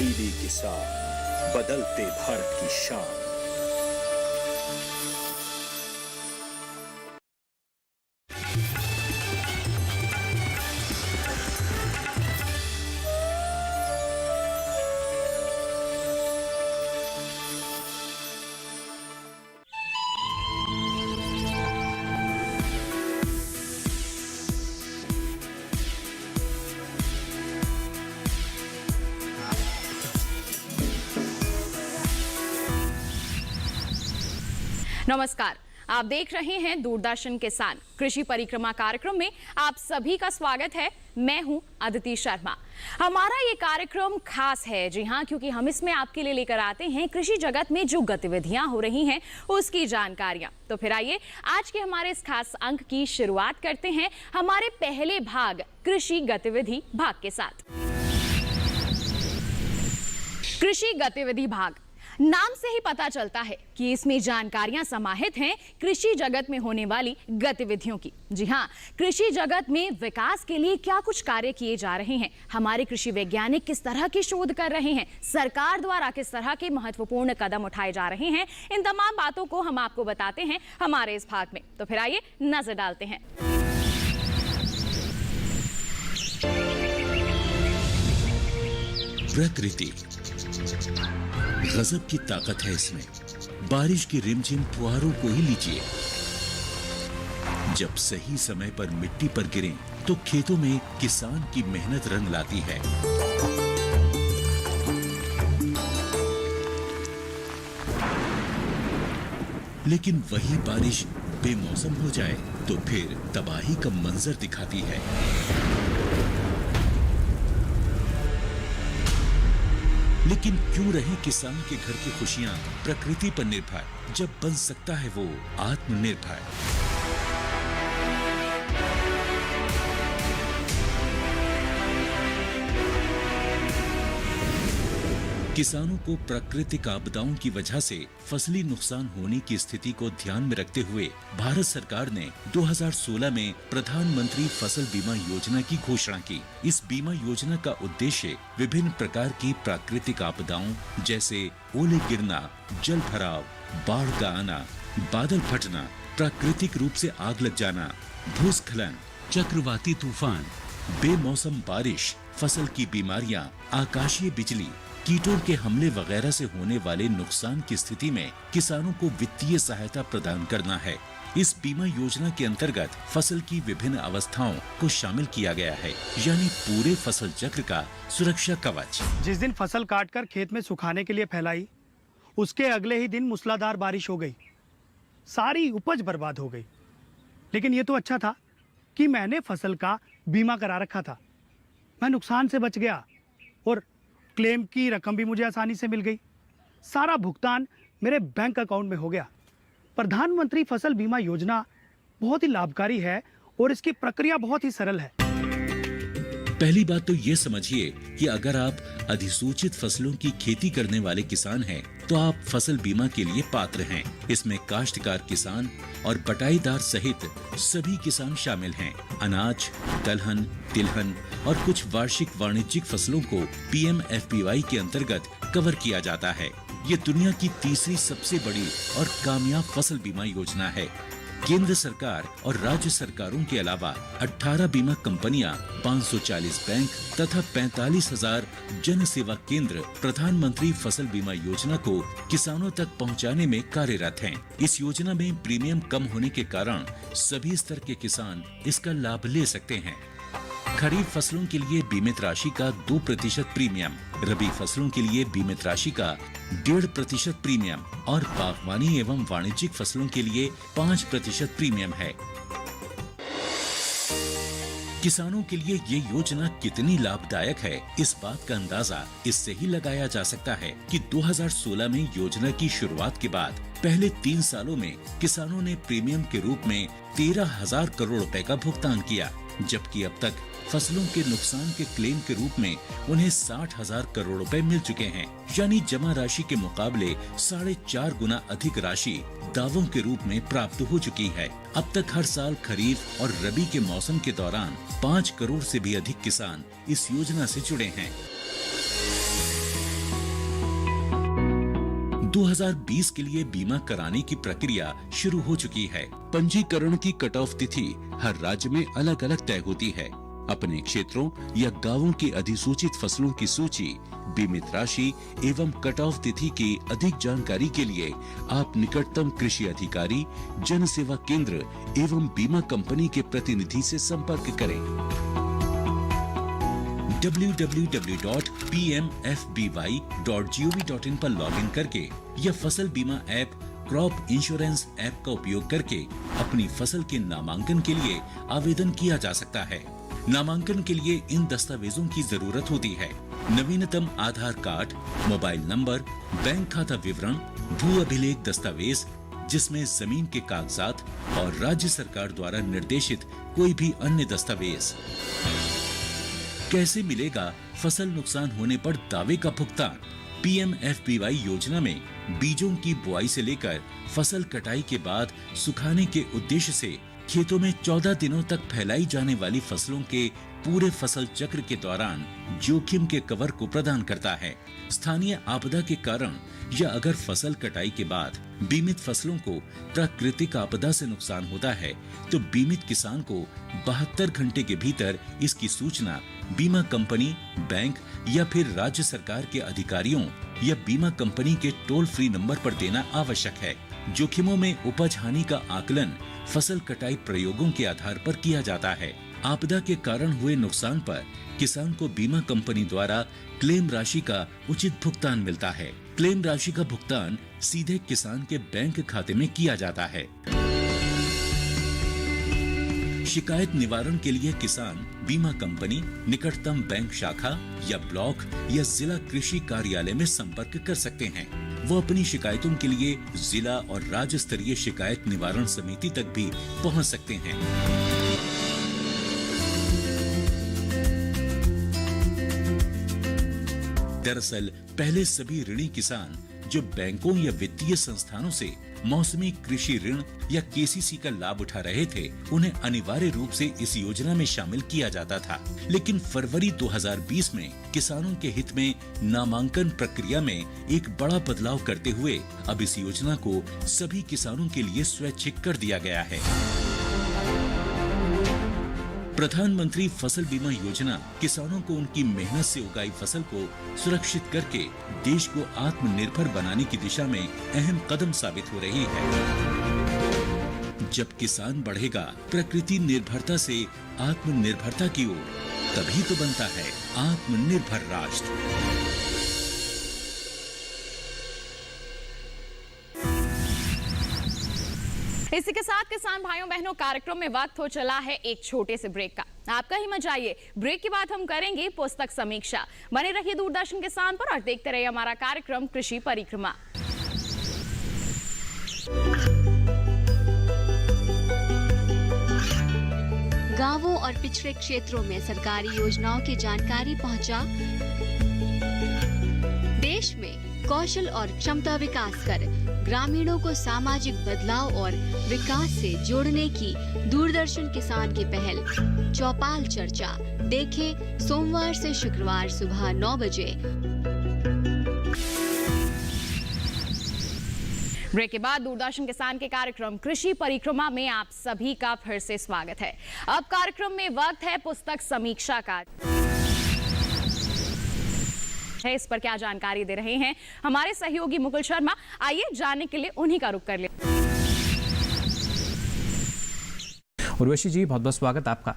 तब्दीली के साथ बदलते भारत की शान। नमस्कार, आप देख रहे हैं दूरदर्शन किसान कृषि परिक्रमा कार्यक्रम में आप सभी का स्वागत है। मैं हूं अदिति शर्मा। हमारा ये कार्यक्रम खास है, जी हां, क्योंकि हम इसमें आपके लिए लेकर आते हैं कृषि जगत में जो गतिविधियां हो रही हैं उसकी जानकारियां। तो फिर आइए आज के हमारे इस खास अंक की शुरुआत करते हैं हमारे पहले भाग कृषि गतिविधि भाग के साथ। कृषि गतिविधि भाग नाम से ही पता चलता है कि इसमें जानकारियां समाहित हैं कृषि जगत में होने वाली गतिविधियों की। जी हां, कृषि जगत में विकास के लिए क्या कुछ कार्य किए जा रहे हैं, हमारे कृषि वैज्ञानिक किस तरह की शोध कर रहे हैं, सरकार द्वारा किस तरह के महत्वपूर्ण कदम उठाए जा रहे हैं, इन तमाम बातों को हम आपको बताते हैं हमारे इस भाग में। तो फिर आइए नजर डालते हैं। प्रकृति गजब की ताकत है इसमें। बारिश की रिमझिम फुहारों को ही लीजिए, जब सही समय पर मिट्टी पर गिरें तो खेतों में किसान की मेहनत रंग लाती है। लेकिन वही बारिश बेमौसम हो जाए तो फिर तबाही का मंजर दिखाती है। लेकिन क्यों रहे किसान के घर की खुशियां प्रकृति पर निर्भर, जब बन सकता है वो आत्मनिर्भर। किसानों को प्राकृतिक आपदाओं की वजह से फसली नुकसान होने की स्थिति को ध्यान में रखते हुए भारत सरकार ने 2016 में प्रधानमंत्री फसल बीमा योजना की घोषणा की। इस बीमा योजना का उद्देश्य विभिन्न प्रकार की प्राकृतिक आपदाओं जैसे ओले गिरना, जल भराव, बाढ़ का आना, बादल फटना, प्राकृतिक रूप से आग लग जाना, भूस्खलन, चक्रवाती तूफान, बेमौसम बारिश, फसल की बीमारियां, आकाशीय बिजली, कीटों के हमले वगैरह से होने वाले नुकसान की स्थिति में किसानों को वित्तीय सहायता प्रदान करना है। इस बीमा योजना के अंतर्गत फसल की विभिन्न अवस्थाओं को शामिल किया गया है, यानी पूरे फसल चक्र का सुरक्षा कवच। जिस दिन फसल काटकर खेत में सुखाने के लिए फैलाई, उसके अगले ही दिन मूसलाधार बारिश हो गई, सारी उपज बर्बाद हो गई। लेकिन ये तो अच्छा था कि मैंने फसल का बीमा करा रखा था, मैं नुकसान से बच गया और क्लेम की रकम भी मुझे आसानी से मिल गई। सारा भुगतान मेरे बैंक अकाउंट में हो गया। प्रधानमंत्री फसल बीमा योजना बहुत ही लाभकारी है और इसकी प्रक्रिया बहुत ही सरल है। पहली बात तो ये समझिए कि अगर आप अधिसूचित फसलों की खेती करने वाले किसान हैं, तो आप फसल बीमा के लिए पात्र हैं। इसमें काश्तकार किसान और बटाईदार सहित सभी किसान शामिल हैं। अनाज, दलहन, तिलहन और कुछ वार्षिक वाणिज्यिक फसलों को PMFBY के अंतर्गत कवर किया जाता है। ये दुनिया की तीसरी सबसे बड़ी और कामयाब फसल बीमा योजना है। केंद्र सरकार और राज्य सरकारों के अलावा 18 बीमा कंपनियां, 540 बैंक तथा 45,000 जन सेवा केंद्र प्रधानमंत्री फसल बीमा योजना को किसानों तक पहुंचाने में कार्यरत हैं। इस योजना में प्रीमियम कम होने के कारण सभी स्तर के किसान इसका लाभ ले सकते हैं। खरीफ फसलों के लिए बीमित राशि का 2% प्रीमियम, रबी फसलों के लिए बीमित राशि का 1.5% प्रीमियम और बागवानी एवं वाणिज्यिक फसलों के लिए 5% प्रीमियम है। किसानों के लिए ये योजना कितनी लाभदायक है, इस बात का अंदाजा इससे ही लगाया जा सकता है कि 2016 में योजना की शुरुआत के बाद पहले 3 सालों में किसानों ने प्रीमियम के रूप में 13,000 करोड़ रुपए का भुगतान किया, जबकि अब तक फसलों के नुकसान के क्लेम के रूप में उन्हें 60,000 करोड़ रुपए मिल चुके हैं। यानी जमा राशि के मुकाबले 4.5 गुना अधिक राशि दावों के रूप में प्राप्त हो चुकी है। अब तक हर साल खरीफ और रबी के मौसम के दौरान 5 करोड़ से भी अधिक किसान इस योजना से जुड़े हैं। 2020 के लिए बीमा कराने की प्रक्रिया शुरू हो चुकी है। पंजीकरण की कट ऑफ तिथि हर राज्य में अलग अलग तय होती है। अपने क्षेत्रों या गांवों की अधिसूचित फसलों की सूची, बीमित राशि एवं कट ऑफ तिथि की अधिक जानकारी के लिए आप निकटतम कृषि अधिकारी, जन सेवा केंद्र एवं बीमा कंपनी के प्रतिनिधि से संपर्क करें। www.pmfby.gov.in पर लॉगिन करके या फसल बीमा ऐप क्रॉप इंश्योरेंस ऐप का उपयोग करके अपनी फसल के नामांकन के लिए आवेदन किया जा सकता है। नामांकन के लिए इन दस्तावेजों की जरूरत होती है: नवीनतम आधार कार्ड, मोबाइल नंबर, बैंक खाता विवरण, भू अभिलेख दस्तावेज जिसमें जमीन के कागजात और राज्य सरकार द्वारा निर्देशित कोई भी अन्य दस्तावेज। कैसे मिलेगा फसल नुकसान होने पर दावे का भुगतान? PMFBY योजना में बीजों की बुआई से लेकर फसल कटाई के बाद सुखाने के उद्देश्य से खेतों में 14 दिनों तक फैलाई जाने वाली फसलों के पूरे फसल चक्र के दौरान जोखिम के कवर को प्रदान करता है। स्थानीय आपदा के कारण या अगर फसल कटाई के बाद बीमित फसलों को प्राकृतिक आपदा से नुकसान होता है तो बीमित किसान को 72 घंटे के भीतर इसकी सूचना बीमा कंपनी, बैंक या फिर राज्य सरकार के अधिकारियों या बीमा कंपनी के टोल फ्री नंबर पर देना आवश्यक है। जोखिमों में उपज हानि का आकलन फसल कटाई प्रयोगों के आधार पर किया जाता है। आपदा के कारण हुए नुकसान पर किसान को बीमा कंपनी द्वारा क्लेम राशि का उचित भुगतान मिलता है। क्लेम राशि का भुगतान सीधे किसान के बैंक खाते में किया जाता है। शिकायत निवारण के लिए किसान बीमा कंपनी, निकटतम बैंक शाखा या ब्लॉक या जिला कृषि कार्यालय में संपर्क कर सकते हैं। वो अपनी शिकायतों के लिए जिला और राज्य स्तरीय शिकायत निवारण समिति तक भी पहुंच सकते हैं। दरअसल पहले सभी ऋणी किसान जो बैंकों या वित्तीय संस्थानों से मौसमी कृषि ऋण या KCC का लाभ उठा रहे थे, उन्हें अनिवार्य रूप से इस योजना में शामिल किया जाता था। लेकिन फरवरी 2020 में किसानों के हित में नामांकन प्रक्रिया में एक बड़ा बदलाव करते हुए अब इस योजना को सभी किसानों के लिए स्वैच्छिक कर दिया गया है। प्रधानमंत्री फसल बीमा योजना किसानों को उनकी मेहनत से उगाई फसल को सुरक्षित करके देश को आत्मनिर्भर बनाने की दिशा में अहम कदम साबित हो रही है। जब किसान बढ़ेगा प्रकृति निर्भरता से आत्मनिर्भरता की ओर, तभी तो बनता है आत्मनिर्भर राष्ट्र। इसी के साथ किसान भाइयों बहनों कार्यक्रम में वक्त हो चला है एक छोटे से ब्रेक का। आपका ही मजा आइए। ब्रेक के बाद हम करेंगे पुस्तक समीक्षा। बने रहिए दूरदर्शन किसान पर और देखते रहिए हमारा कार्यक्रम कृषि परिक्रमा। गांवों और पिछड़े क्षेत्रों में सरकारी योजनाओं की जानकारी पहुंचा। देश में कौशल और क्षमता विकास कर ग्रामीणों को सामाजिक बदलाव और विकास से जोड़ने की दूरदर्शन किसान की पहल चौपाल चर्चा देखें सोमवार से शुक्रवार सुबह 9 बजे। ब्रेक के बाद दूरदर्शन किसान के कार्यक्रम कृषि परिक्रमा में आप सभी का फिर से स्वागत है। अब कार्यक्रम में वक्त है पुस्तक समीक्षा का। है इस पर क्या जानकारी दे रहे हैं हमारे सहयोगी मुकुल शर्मा। आइए जानने के लिए उन्हीं का रुख कर ले। उर्वशी जी, बहुत बहुत स्वागत आपका।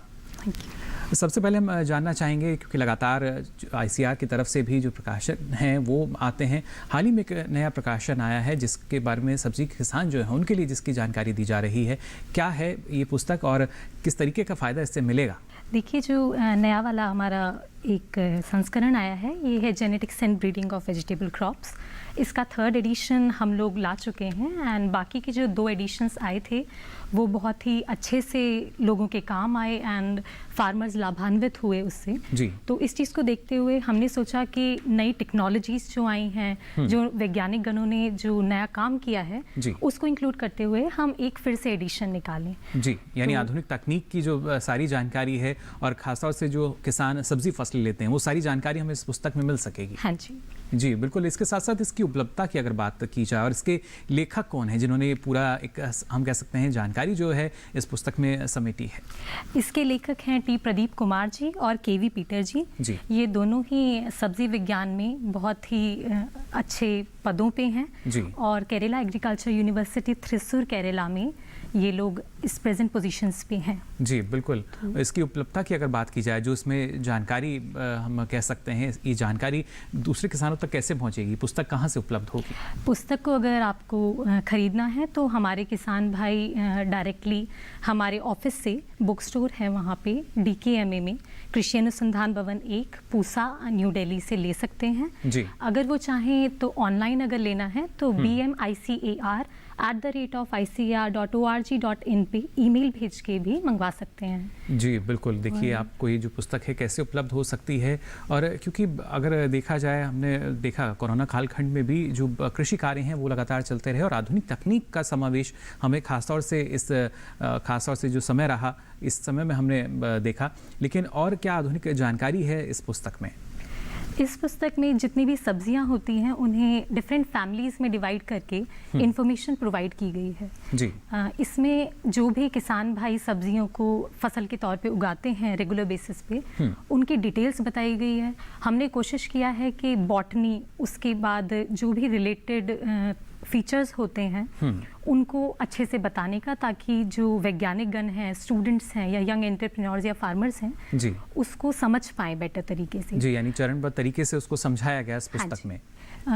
सबसे पहले हम जानना चाहेंगे, क्योंकि लगातार ICAR की तरफ से भी जो प्रकाशन हैं वो आते हैं। हाल ही में एक नया प्रकाशन आया है जिसके बारे में सब्जी के किसान जो हैं उनके लिए जिसकी जानकारी दी जा रही है। क्या है ये पुस्तक और किस तरीके का फ़ायदा इससे मिलेगा? देखिए, जो नया वाला हमारा एक संस्करण आया है ये है genetics and breeding of vegetable crops. इसका 3rd एडिशन हम लोग ला चुके हैं एंड बाकी के जो 2 एडिशंस आए थे वो बहुत ही अच्छे से लोगों के काम आए एंड फार्मर्स लाभान्वित हुए उससे जी। तो इस चीज़ को देखते हुए हमने सोचा कि नई टेक्नोलॉजीज जो आई हैं, जो वैज्ञानिक गणों ने जो नया काम किया है उसको इंक्लूड करते हुए हम एक फिर से एडिशन निकालें जी। यानी आधुनिक तकनीक की जो सारी जानकारी है और खासतौर से जो किसान सब्जी फसलों ले लेते हैं, वो सारी जानकारी हमें इस पुस्तक में मिल सकेगी। हाँ जी जी बिल्कुल। इसके साथ साथ इसकी उपलब्धता की अगर बात की जाए और इसके लेखक कौन है जिन्होंने ये पूरा एक हम कह सकते हैं जानकारी जो है इस पुस्तक में समेटी है? इसके लेखक हैं टी प्रदीप कुमार जी और केवी पीटर जी। ये दोनों ही सब्जी विज्ञान में बहुत ही अच्छे पदों पे हैं जी। और केरला एग्रीकल्चर यूनिवर्सिटी थ्रिसुर केरला में ये लोग इस प्रेजेंट पोजीशंस पे हैं। जी बिल्कुल। इसकी उपलब्धता की अगर बात की जाए, जो इसमें जानकारी हम कह सकते हैं, ये जानकारी दूसरे किसानों तक कैसे पहुंचेगी? पुस्तक कहां से उपलब्ध होगी? पुस्तक को अगर आपको ख़रीदना है तो हमारे किसान भाई डायरेक्टली हमारे ऑफिस से, बुक स्टोर है वहाँ पे DKMA में, कृषि अनुसंधान भवन 1 पूसा न्यू दिल्ली से ले सकते हैं जी। अगर वो चाहें तो ऑनलाइन अगर लेना है तो bmicar@ICAR.org.in पे ईमेल भेज के भी मंगवा सकते हैं। जी बिल्कुल। देखिए आपको ये जो पुस्तक है कैसे उपलब्ध हो सकती है, और क्योंकि अगर देखा जाए, हमने देखा कोरोना कालखंड में भी जो कृषि कार्य हैं वो लगातार चलते रहे और आधुनिक तकनीक का समावेश हमें खासतौर से जो समय रहा, इस समय में हमने देखा। लेकिन और क्या आधुनिक जानकारी है इस पुस्तक में? इस पुस्तक में जितनी भी सब्जियां होती हैं उन्हें डिफरेंट फैमिलीज़ में डिवाइड करके इंफॉर्मेशन प्रोवाइड की गई है जी। इसमें जो भी किसान भाई सब्जियों को फसल के तौर पे उगाते हैं रेगुलर बेसिस पे, उनकी डिटेल्स बताई गई है। हमने कोशिश किया है कि बॉटनी, उसके बाद जो भी रिलेटेड फीचर्स होते हैं उनको अच्छे से बताने का, ताकि जो वैज्ञानिक गण हैं, स्टूडेंट्स हैं या यंग एंटरप्रेन्योर्स या फार्मर्स हैं जी, उसको समझ पाएं बेटर तरीके से। जी, यानी चरणबद्ध तरीके से उसको समझाया गया इस पुस्तक में।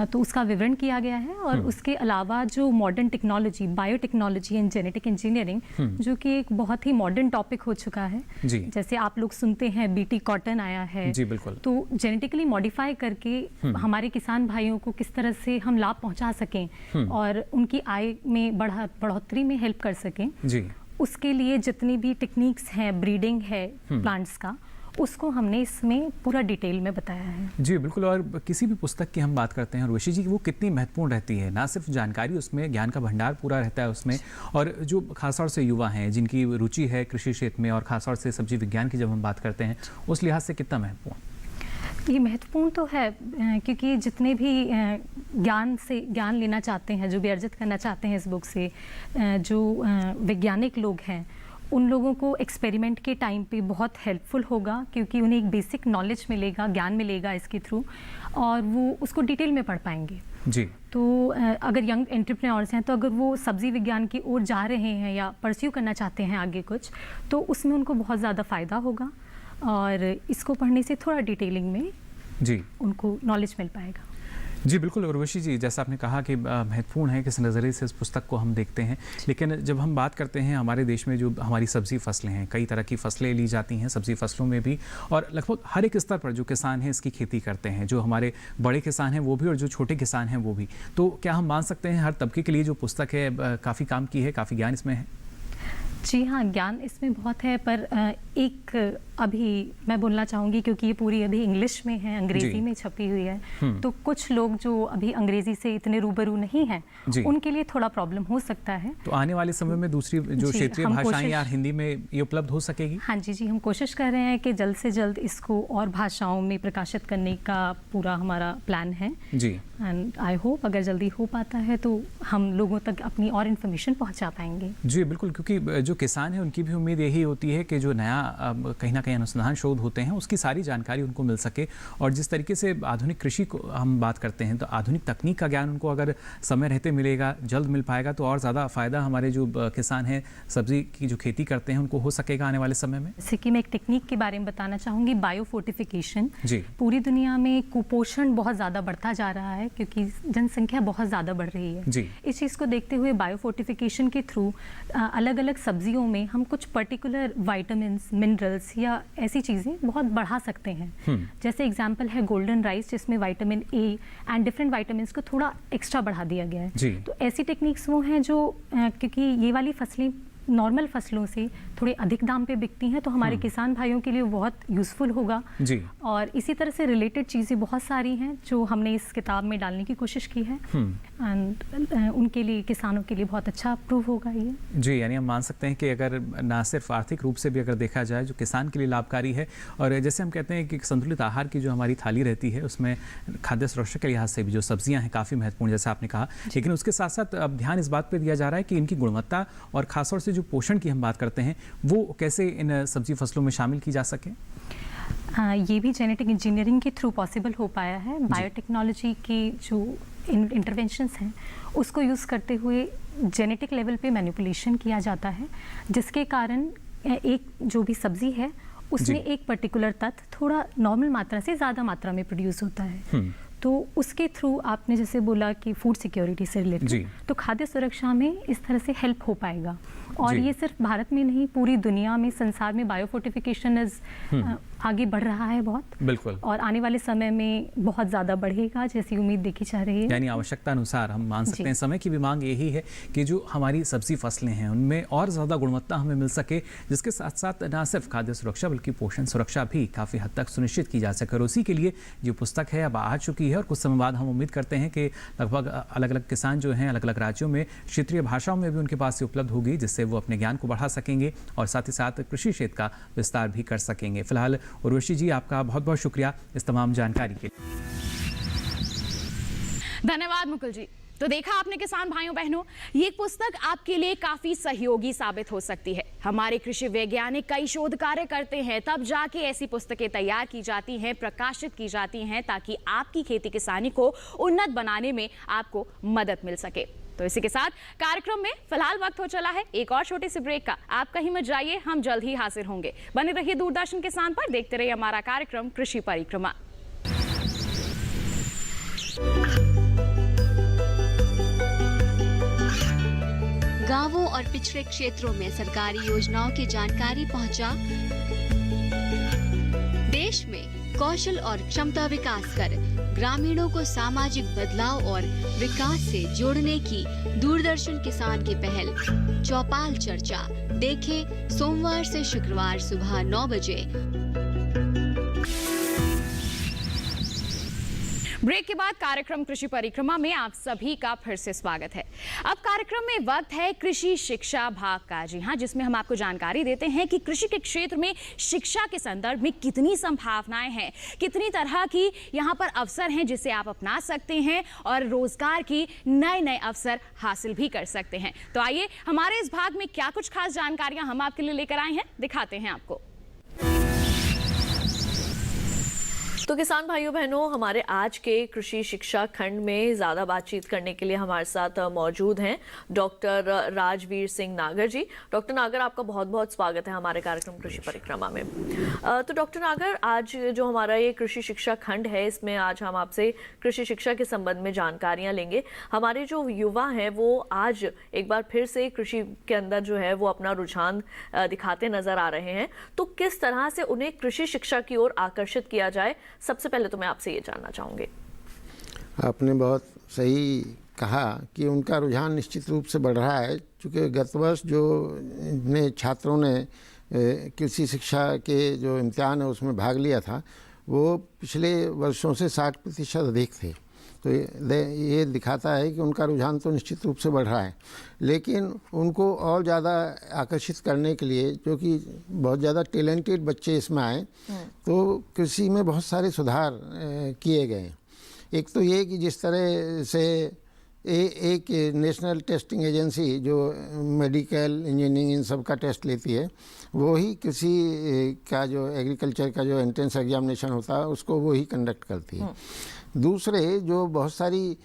तो उसका विवरण किया गया है। और उसके अलावा जो modern technology, biotechnology and genetic engineering, जो कि एक बहुत ही मॉडर्न टॉपिक हो चुका है जी। जैसे आप लोग सुनते हैं BT कॉटन आया है जी बिल्कुल। तो जेनेटिकली मॉडिफाई करके हमारे किसान भाइयों को किस तरह से हम लाभ पहुंचा सकें और उनकी आय में बढ़ोतरी में हेल्प कर सकें जी, उसके लिए जितनी भी टेक्निक्स हैं, ब्रीडिंग है प्लांट्स का, उसको हमने इसमें पूरा डिटेल में बताया है। जी बिल्कुल। और किसी भी पुस्तक की हम बात करते हैं उर्वशी जी, वो कितनी महत्वपूर्ण रहती है, ना सिर्फ जानकारी, उसमें ज्ञान का भंडार पूरा रहता है उसमें। और जो खासतौर से युवा हैं जिनकी रुचि है कृषि क्षेत्र में और खासतौर से सब्जी विज्ञान की जब हम बात करते हैं, उस लिहाज से कितना महत्वपूर्ण? ये महत्वपूर्ण तो है क्योंकि जितने भी ज्ञान लेना चाहते हैं, जो भी अर्जित करना चाहते हैं इस बुक से, जो वैज्ञानिक लोग हैं, उन लोगों को एक्सपेरिमेंट के टाइम पे बहुत हेल्पफुल होगा, क्योंकि उन्हें एक बेसिक नॉलेज मिलेगा, ज्ञान मिलेगा इसके थ्रू, और वो उसको डिटेल में पढ़ पाएंगे जी। तो अगर यंग एंटरप्रेन्योर्स हैं तो अगर वो सब्जी विज्ञान की ओर जा रहे हैं या परस्यू करना चाहते हैं आगे कुछ, तो उसमें उनको बहुत ज़्यादा फ़ायदा होगा और इसको पढ़ने से थोड़ा डिटेलिंग में जी उनको नॉलेज मिल पाएगा। जी बिल्कुल। उर्वशी जी, जैसा आपने कहा कि महत्वपूर्ण है किस नज़रिए से इस पुस्तक को हम देखते हैं, लेकिन जब हम बात करते हैं हमारे देश में जो हमारी सब्ज़ी फसलें हैं, कई तरह की फसलें ली जाती हैं सब्ज़ी फसलों में भी, और लगभग हर एक स्तर पर जो किसान हैं इसकी खेती करते हैं, जो हमारे बड़े किसान हैं वो भी और जो छोटे किसान हैं वो भी। तो क्या हम मान सकते हैं हर तबके के लिए जो पुस्तक है काफ़ी काम की है, काफ़ी ज्ञान इसमें है? जी हाँ, ज्ञान इसमें बहुत है, पर एक अभी मैं बोलना चाहूँगी क्योंकि ये पूरी अभी इंग्लिश में है, अंग्रेज़ी में छपी हुई है, तो कुछ लोग जो अभी अंग्रेज़ी से इतने रूबरू नहीं हैं, उनके लिए थोड़ा प्रॉब्लम हो सकता है। तो आने वाले समय में दूसरी जो क्षेत्रीय भाषाएं या हिंदी में ये उपलब्ध हो सकेगी? हाँ जी, हम कोशिश कर रहे हैं कि जल्द से जल्द इसको और भाषाओं में प्रकाशित करने का पूरा हमारा प्लान है जी। एंड आई होप अगर जल्दी हो पाता है तो हम लोगों तक अपनी और इन्फॉर्मेशन पहुँचा पाएंगे। जी बिल्कुल, क्योंकि जो किसान हैं उनकी भी उम्मीद यही होती है कि जो नया कहीं ना कहीं अनुसंधान शोध होते हैं उसकी सारी जानकारी उनको मिल सके, और जिस तरीके से आधुनिक कृषि को हम बात करते हैं तो आधुनिक तकनीक का ज्ञान उनको अगर समय रहते मिलेगा, जल्द मिल पाएगा, तो और ज़्यादा फ़ायदा हमारे जो किसान हैं सब्जी की जो खेती करते हैं उनको हो सकेगा आने वाले समय में। जैसे कि मैं एक टेक्निक के बारे में बताना चाहूँगी, बायोफोर्टिफिकेशन। जी। पूरी दुनिया में कुपोषण बहुत ज़्यादा बढ़ता जा रहा है क्योंकि जनसंख्या बहुत ज़्यादा बढ़ रही है जी। इस चीज़ को देखते हुए बायोफोर्टिफिकेशन के थ्रू अलग अलग सब्जियों में हम कुछ पर्टिकुलर वाइटामिन्स, मिनरल्स या ऐसी चीज़ें बहुत बढ़ा सकते हैं। जैसे एग्जांपल है गोल्डन राइस, जिसमें vitamin A and different vitamins को थोड़ा एक्स्ट्रा बढ़ा दिया गया है। तो ऐसी टेक्निक्स वो हैं जो क्योंकि ये वाली फसलें नॉर्मल फसलों से थोड़े अधिक दाम पे बिकती हैं, तो हमारे किसान भाइयों के लिए बहुत यूज़फुल होगा जी। और इसी तरह से रिलेटेड चीज़ें बहुत सारी हैं जो हमने इस किताब में डालने की कोशिश की है एंड उनके लिए, किसानों के लिए बहुत अच्छा प्रूव होगा ये। जी, यानी हम मान सकते हैं कि अगर ना सिर्फ आर्थिक रूप से भी अगर देखा जाए, जो किसान के लिए लाभकारी है, और जैसे हम कहते हैं कि संतुलित आहार की जो हमारी थाली रहती है उसमें खाद्य सुरक्षा के लिहाज से भी जो सब्जियां हैं काफ़ी महत्वपूर्ण, जैसा आपने कहा, लेकिन उसके साथ साथ अब ध्यान इस बात पर दिया जा रहा है कि इनकी गुणवत्ता और खासतौर से जो पोषण की हम बात करते हैं वो कैसे इन सब्जी फसलों में शामिल की जा सके। ये भी जेनेटिक इंजीनियरिंग के थ्रू पॉसिबल हो पाया है। बायोटेक्नोलॉजी की जो इंटरवेंशंस हैं उसको यूज़ करते हुए जेनेटिक लेवल पे मैनिपुलेशन किया जाता है, जिसके कारण एक जो भी सब्जी है उसमें एक पर्टिकुलर तत्व थोड़ा नॉर्मल मात्रा से ज़्यादा मात्रा में प्रोड्यूस होता है। तो उसके थ्रू आपने जैसे बोला कि फूड सिक्योरिटी से रिलेटेड, तो खाद्य सुरक्षा में इस तरह से हेल्प हो पाएगा। और ये सिर्फ भारत में नहीं, पूरी दुनिया में, संसार में बायोफोर्टिफिकेशन आगे बढ़ रहा है बहुत, बिल्कुल, और आने वाले समय में बहुत ज़्यादा बढ़ेगा जैसी उम्मीद देखी जा रही है। यानी आवश्यकता अनुसार हम मान सकते हैं, समय की भी मांग यही है कि जो हमारी सब्जी फसलें हैं उनमें और ज़्यादा गुणवत्ता हमें मिल सके, जिसके साथ साथ न सिर्फ खाद्य सुरक्षा बल्कि पोषण सुरक्षा भी काफ़ी हद तक सुनिश्चित की जा सके। और उसी के लिए जो पुस्तक है अब आ चुकी है और कुछ समय बाद हम उम्मीद करते हैं कि लगभग अलग अलग किसान जो हैं अलग अलग राज्यों में क्षेत्रीय भाषाओं में भी उनके पास उपलब्ध होगी, जिससे वो अपने ज्ञान को बढ़ा सकेंगे और साथ ही साथ कृषि क्षेत्र का विस्तार भी कर सकेंगे। फिलहाल उर्वशी जी, आपका बहुत बहुत शुक्रिया इस तमाम जानकारी के लिए। धन्यवाद मुकुल जी। तो देखा आपने किसान भाइयों बहनों, ये पुस्तक आपके लिए काफी सहयोगी साबित हो सकती है। हमारे कृषि वैज्ञानिक कई शोध कार्य करते हैं, तब जाके ऐसी पुस्तकें तैयार की जाती हैं, प्रकाशित की जाती हैं, ताकि आपकी खेती किसानी को उन्नत बनाने में आपको मदद मिल सके। तो इसी के साथ कार्यक्रम में फिलहाल वक्त हो चला है एक और छोटे से ब्रेक का। आप कहीं मत जाइए, हम जल्द ही हाजिर होंगे। बने रहिए दूरदर्शन किसान पर, देखते रहिए हमारा कार्यक्रम कृषि परिक्रमा। गांवों और पिछड़े क्षेत्रों में सरकारी योजनाओं की जानकारी पहुंचा। देश में कौशल और क्षमता विकास कर ग्रामीणों को सामाजिक बदलाव और विकास से जोड़ने की दूरदर्शन किसान की पहल चौपाल चर्चा देखें सोमवार से शुक्रवार सुबह 9 बजे। ब्रेक के बाद कार्यक्रम कृषि परिक्रमा में आप सभी का फिर से स्वागत है। अब कार्यक्रम में वक्त है कृषि शिक्षा भाग का। जी हां, जिसमें हम आपको जानकारी देते हैं कि कृषि के क्षेत्र में शिक्षा के संदर्भ में कितनी संभावनाएं हैं, कितनी तरह की यहां पर अवसर हैं जिसे आप अपना सकते हैं और रोजगार की नए नए अवसर हासिल भी कर सकते हैं। तो आइए हमारे इस भाग में क्या कुछ खास जानकारियां हम आपके लिए लेकर आए हैं, दिखाते हैं आपको। तो किसान भाइयों बहनों, हमारे आज के कृषि शिक्षा खंड में ज़्यादा बातचीत करने के लिए हमारे साथ मौजूद हैं डॉक्टर राजवीर सिंह नागर जी। डॉक्टर नागर, आपका बहुत बहुत स्वागत है हमारे कार्यक्रम कृषि परिक्रमा में। तो डॉक्टर नागर, आज जो हमारा ये कृषि शिक्षा खंड है, इसमें आज हम आपसे कृषि शिक्षा के संबंध में जानकारियाँ लेंगे। हमारे जो युवा हैं वो आज एक बार फिर से कृषि के अंदर जो है वो अपना रुझान दिखाते नजर आ रहे हैं। तो किस तरह से उन्हें कृषि शिक्षा की ओर आकर्षित किया जाए, सबसे पहले तो मैं आपसे ये जानना चाहूँगी। आपने बहुत सही कहा कि उनका रुझान निश्चित रूप से बढ़ रहा है, क्योंकि गत वर्ष जो छात्रों ने कृषि शिक्षा के जो इम्तिहान है उसमें भाग लिया था, वो पिछले वर्षों से 60% अधिक थे। तो ये दिखाता है कि उनका रुझान तो निश्चित रूप से बढ़ रहा है, लेकिन उनको और ज़्यादा आकर्षित करने के लिए, जो कि बहुत ज़्यादा टैलेंटेड बच्चे इसमें आए, तो कृषि में बहुत सारे सुधार किए गए। एक तो ये कि जिस तरह से एक नेशनल टेस्टिंग एजेंसी जो मेडिकल, इंजीनियरिंग इन सब का टेस्ट लेती है, वो ही कृषि का जो एग्रीकल्चर का जो एंट्रेंस एग्जामिनेशन होता है उसको वो ही कंडक्ट करती है। दूसरे जो बहुत सारी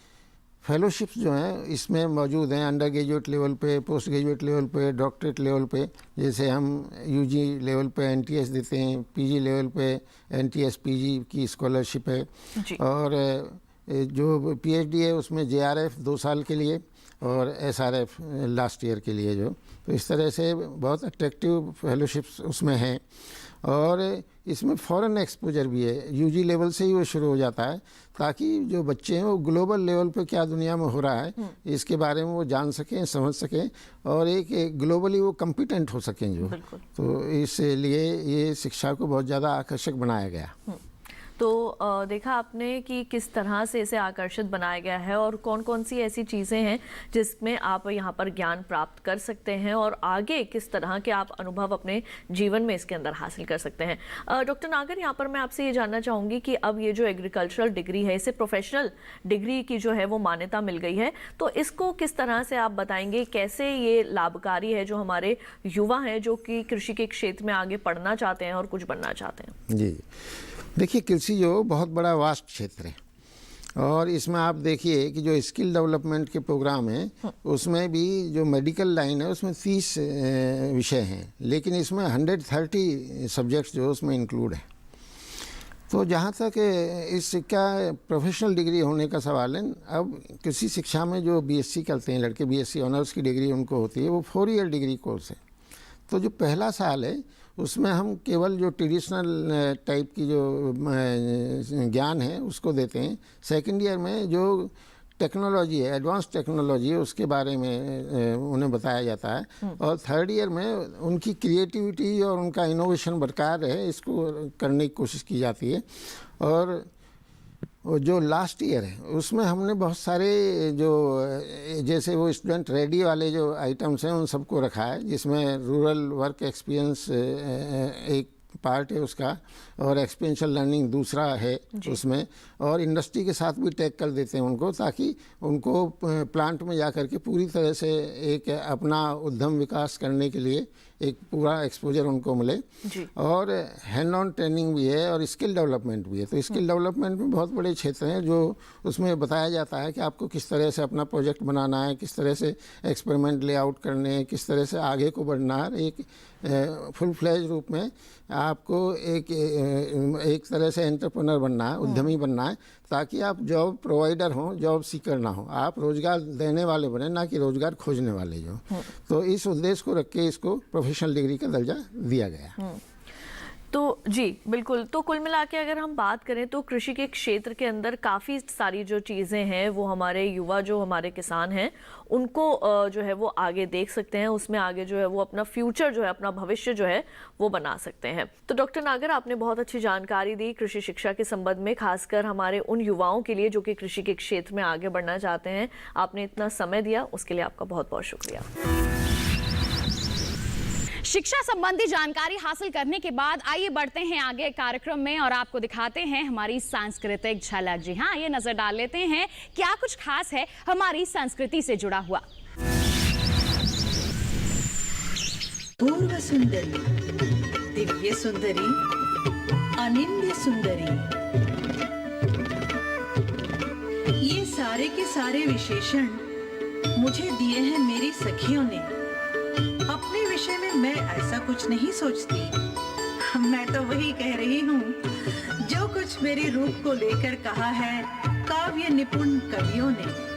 फेलोशिप्स जो हैं इसमें मौजूद हैं, अंडर ग्रेजुएट लेवल पे, पोस्ट ग्रेजुएट लेवल पे, डॉक्टरेट लेवल पे। जैसे हम यूजी लेवल पे एनटीएस देते हैं, पीजी लेवल पे एनटीएस पीजी की स्कॉलरशिप है, और जो पीएचडी है उसमें जेआरएफ 2 साल के लिए और एसआरएफ लास्ट ईयर के लिए। जो तो इस तरह से बहुत अट्रैक्टिव फेलोशिप्स उसमें हैं। और इसमें फॉरेन एक्सपोजर भी है, यूजी लेवल से ही वो शुरू हो जाता है, ताकि जो बच्चे हैं वो ग्लोबल लेवल पे क्या दुनिया में हो रहा है इसके बारे में वो जान सकें, समझ सकें और एक ग्लोबली वो कम्पिटेंट हो सकें जो। तो इसलिए ये शिक्षा को बहुत ज़्यादा आकर्षक बनाया गया। तो देखा आपने कि किस तरह से इसे आकर्षित बनाया गया है और कौन कौन सी ऐसी चीज़ें हैं जिसमें आप यहाँ पर ज्ञान प्राप्त कर सकते हैं और आगे किस तरह के आप अनुभव अपने जीवन में इसके अंदर हासिल कर सकते हैं। डॉक्टर नागर, यहाँ पर मैं आपसे ये जानना चाहूँगी कि अब ये जो एग्रीकल्चरल डिग्री है, इसे प्रोफेशनल डिग्री की जो है वो मान्यता मिल गई है, तो इसको किस तरह से आप बताएंगे, कैसे ये लाभकारी है जो हमारे युवा हैं जो कि कृषि के क्षेत्र में आगे पढ़ना चाहते हैं और कुछ बनना चाहते हैं? जी देखिए, कृषि जो बहुत बड़ा वास्ट क्षेत्र है और इसमें आप देखिए कि जो स्किल डेवलपमेंट के प्रोग्राम हैं उसमें भी जो मेडिकल लाइन है उसमें 30 विषय हैं, लेकिन इसमें 130 सब्जेक्ट्स जो उसमें इंक्लूड है। तो जहाँ तक इसका प्रोफेशनल डिग्री होने का सवाल है, अब कृषि शिक्षा में जो बीएससी करते हैं लड़के, बीएससी ऑनर्स की डिग्री उनको होती है, वो 4 ईयर डिग्री कोर्स है। तो जो पहला साल है उसमें हम केवल जो ट्रेडिशनल टाइप की जो ज्ञान है उसको देते हैं। सेकेंड ईयर में जो टेक्नोलॉजी है, एडवांस टेक्नोलॉजी है, उसके बारे में उन्हें बताया जाता है और थर्ड ईयर में उनकी क्रिएटिविटी और उनका इनोवेशन बरकरार रहे इसको करने की कोशिश की जाती है। और जो लास्ट ईयर है उसमें हमने बहुत सारे जो जैसे वो स्टूडेंट रेडी वाले जो आइटम्स हैं उन सबको रखा है, जिसमें रूरल वर्क एक्सपीरियंस एक पार्ट है उसका और एक्सपीरियंशियल लर्निंग दूसरा है उसमें, और इंडस्ट्री के साथ भी टैग कर देते हैं उनको, ताकि उनको प्लांट में जा कर के पूरी तरह से एक अपना उद्यम विकास करने के लिए एक पूरा एक्सपोजर उनको मिले। और हैंड ऑन ट्रेनिंग भी है और स्किल डेवलपमेंट भी है। तो स्किल डेवलपमेंट में बहुत बड़े क्षेत्र हैं जो उसमें बताया जाता है कि आपको किस तरह से अपना प्रोजेक्ट बनाना है, किस तरह से एक्सपेरिमेंट लेआउट करने हैं, किस तरह से आगे को बढ़ना है। एक फुल फ्लैज रूप में आपको एक तरह से एंटरप्रेन्योर बनना है, उद्यमी बनना है, ताकि आप जॉब प्रोवाइडर हों, जॉब सीकर ना हो, आप रोजगार देने वाले बने, ना कि रोजगार खोजने वाले जो। तो इस उद्देश्य को रख के इसको प्रोफेशनल डिग्री का दर्जा दिया गया। तो जी बिल्कुल, तो कुल मिला के अगर हम बात करें तो कृषि के क्षेत्र के अंदर काफ़ी सारी जो चीज़ें हैं वो हमारे युवा, जो हमारे किसान हैं, उनको जो है वो आगे देख सकते हैं, उसमें आगे जो है वो अपना फ्यूचर जो है, अपना भविष्य जो है वो बना सकते हैं। तो डॉक्टर नागर, आपने बहुत अच्छी जानकारी दी कृषि शिक्षा के संबंध में, खासकर हमारे उन युवाओं के लिए जो कि कृषि के क्षेत्र में आगे बढ़ना चाहते हैं। आपने इतना समय दिया, उसके लिए आपका बहुत बहुत शुक्रिया। शिक्षा संबंधी जानकारी हासिल करने के बाद आइए बढ़ते हैं आगे कार्यक्रम में और आपको दिखाते हैं हमारी सांस्कृतिक झलक। जी हाँ, ये नजर डाल लेते हैं क्या कुछ खास है हमारी संस्कृति से जुड़ा हुआ। पूर्व सुंदरी, दिव्य सुंदरी, अनिंद्य सुंदरी, ये सारे के सारे विशेषण मुझे दिए हैं मेरी सखियों ने। अपने विषय में मैं ऐसा कुछ नहीं सोचती, मैं तो वही कह रही हूँ जो कुछ मेरे रूप को लेकर कहा है काव्य निपुण कवियों ने।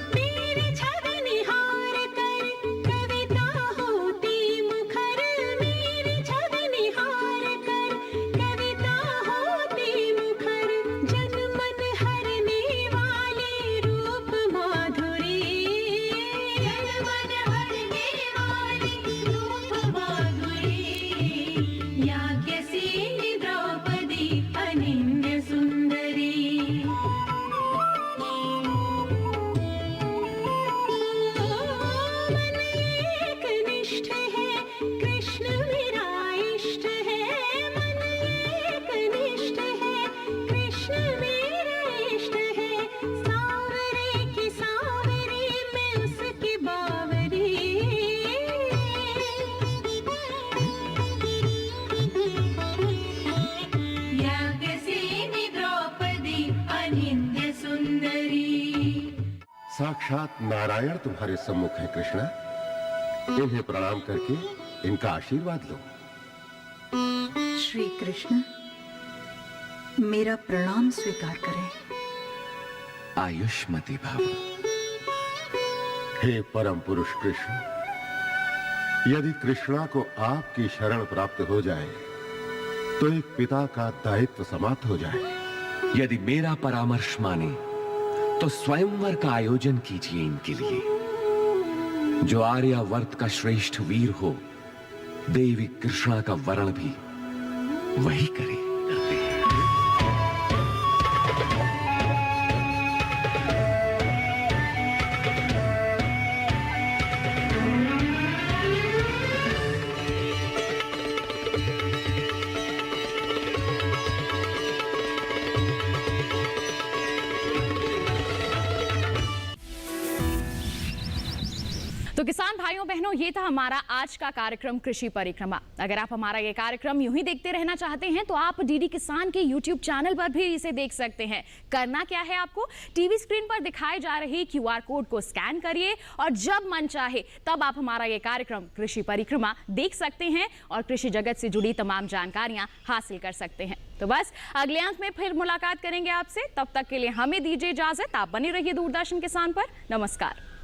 साक्षात नारायण तुम्हारे सम्मुख है कृष्णा, इन्हें प्रणाम करके इनका आशीर्वाद लो। श्री कृष्ण, मेरा प्रणाम स्वीकार करें। आयुष्मती भव। हे परम पुरुष कृष्ण, यदि कृष्णा को आपकी शरण प्राप्त हो जाए तो एक पिता का दायित्व समाप्त हो जाए। यदि मेरा परामर्श माने तो स्वयंवर का आयोजन कीजिए इनके लिए। जो आर्यावर्त का श्रेष्ठ वीर हो, देवी कृष्णा का वरण भी वही करे। तो किसान भाइयों बहनों, ये था हमारा आज का कार्यक्रम कृषि परिक्रमा। अगर आप हमारा ये कार्यक्रम यूं ही देखते रहना चाहते हैं तो आप डीडी किसान के YouTube चैनल पर भी इसे देख सकते हैं। करना क्या है, आपको टीवी स्क्रीन पर दिखाए जा रही QR कोड को स्कैन करिए और जब मन चाहे तब आप हमारा ये कार्यक्रम कृषि परिक्रमा देख सकते हैं और कृषि जगत से जुड़ी तमाम जानकारियां हासिल कर सकते हैं। तो बस अगले अंक में फिर मुलाकात करेंगे आपसे। तब तक के लिए हमें दीजिए इजाजत। आप बने रहिए दूरदर्शन किसान पर। नमस्कार।